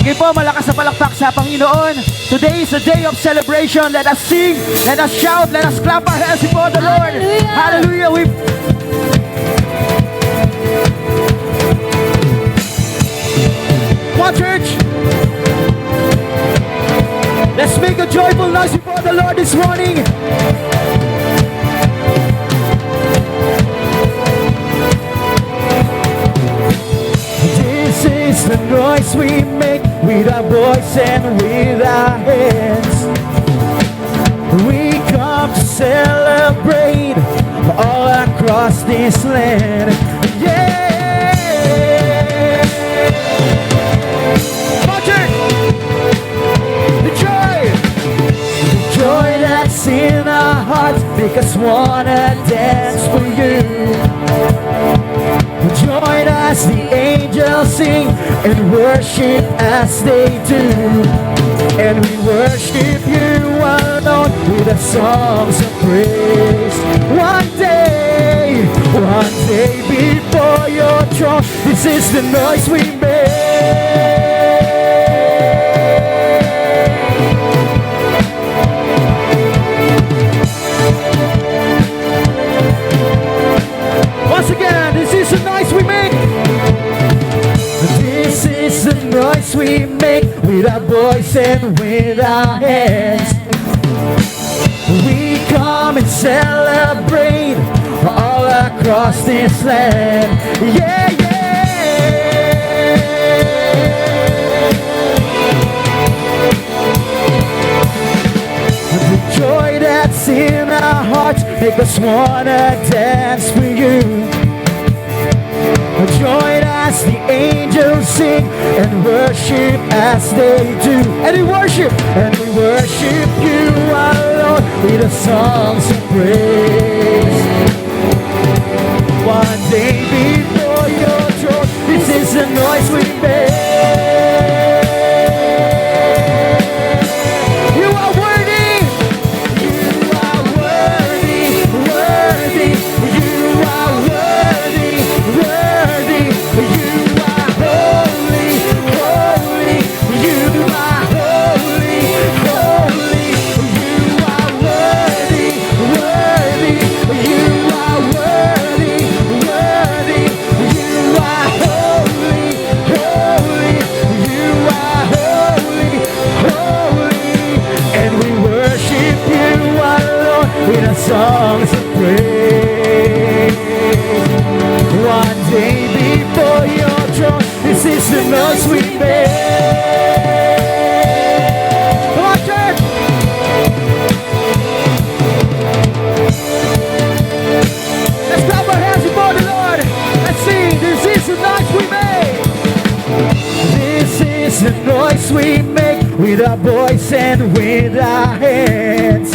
Sige po, malakas na palakpak sa Panginoon. Today is a day of celebration. Let us sing, let us shout, let us clap our hands before the Lord. Hallelujah. Come on, church. Let's make a joyful noise before the Lord this morning. This is the noise we make with our voice and with our hands. We come to celebrate all across this land. Yeah! The joy that's in our hearts make us wanna dance for you. Join us, the angels sing and worship as they do. And we worship you alone with the songs of praise. One day before your throne, this is the noise we make. Once again, this is the noise we make. This is the noise we make with our voice and with our hands. We come and celebrate all across this land. Yeah, yeah. The joy that's in our hearts make us wanna dance for you. Join us, the angels sing and worship as they do. And we worship you alone with the songs of praise. One day before your throne, this is the noise we make. You are worthy, you are worthy, worthy, you are worthy, worthy. You are holy, holy, you are holy, holy, you are worthy, worthy, you are worthy, worthy, you are holy, holy, you are holy, holy, and we worship you alone with our songs of praise. One day before your throne, this is the noise we make. Come on, church! Let's clap our hands before the Lord. Let's sing. This is the noise we make. This is the noise we make with our voice and with our hands.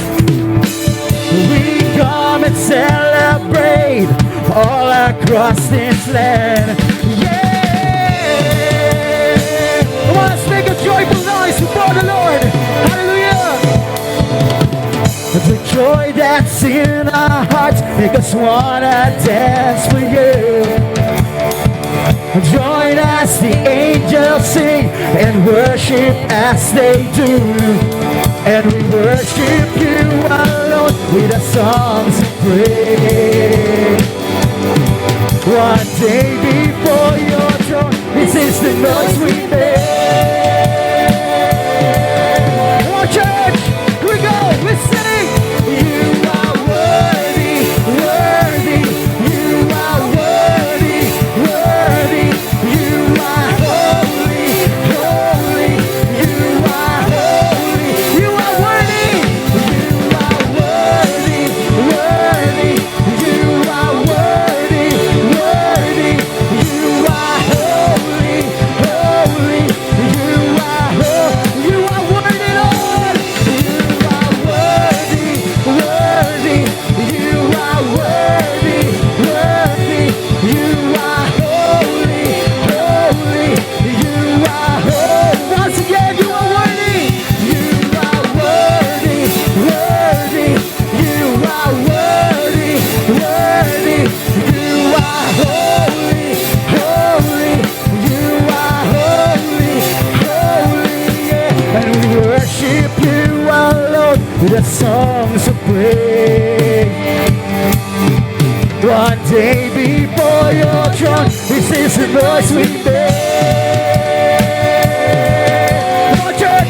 We come and celebrate all across this land. Yeah! Come on, let's make a joyful noise before the Lord. Hallelujah! The joy that's in our hearts make us wanna dance for you. Join us, the angels sing and worship as they do. And we worship you alone with the songs of praise. One day before your throne, this is the noise we make. Come on, church, here we go, let's sing. You are worthy, worthy, you are worthy, worthy, you are holy, holy, you are holy, you are worthy, you are worthy, worthy, you are worthy, worthy, you are holy, holy, the songs of praise. One day before your throne, this is the noise we make. Come on, church!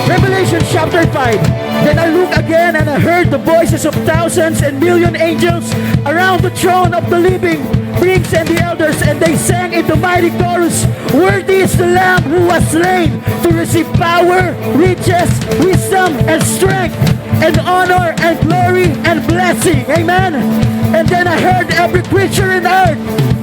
Revelation chapter 5. Then I looked again and I heard the voices of thousands and million angels around the throne of the living beings and the elders, and they sang in the mighty chorus, worthy is the Lamb who was slain to receive power, riches, wisdom, and strength, and honor, and glory, and blessing. Amen. And then I heard every creature in earth,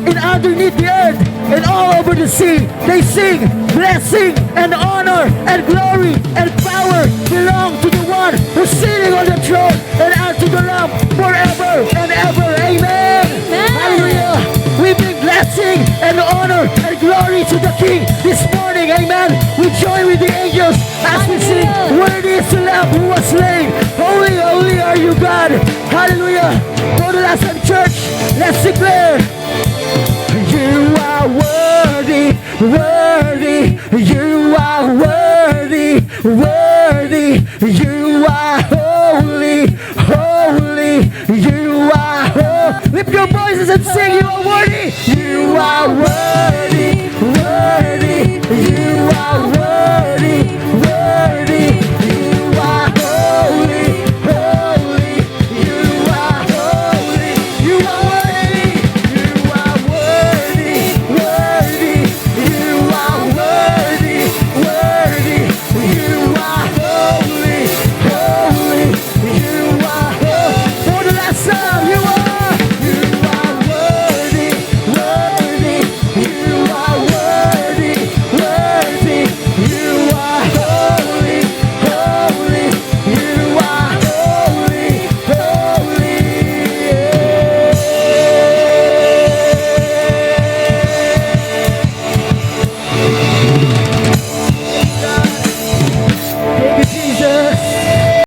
and underneath the earth, and all over the sea, they sing, blessing, and honor, and glory, and power belong to the one who's sitting on the throne, and unto the Lamb forever and ever. Amen. Hallelujah. We bring blessing and honor and glory to the King this morning. Amen. We join with the angels as we sing, worthy is the Lamb who was slain. Holy, holy are you, God. Hallelujah. Go to last time, church. Let's declare, you are worthy, worthy. You are worthy, worthy. You are holy, holy. You are holy. Lift your voices and sing, you are worthy. You are worthy.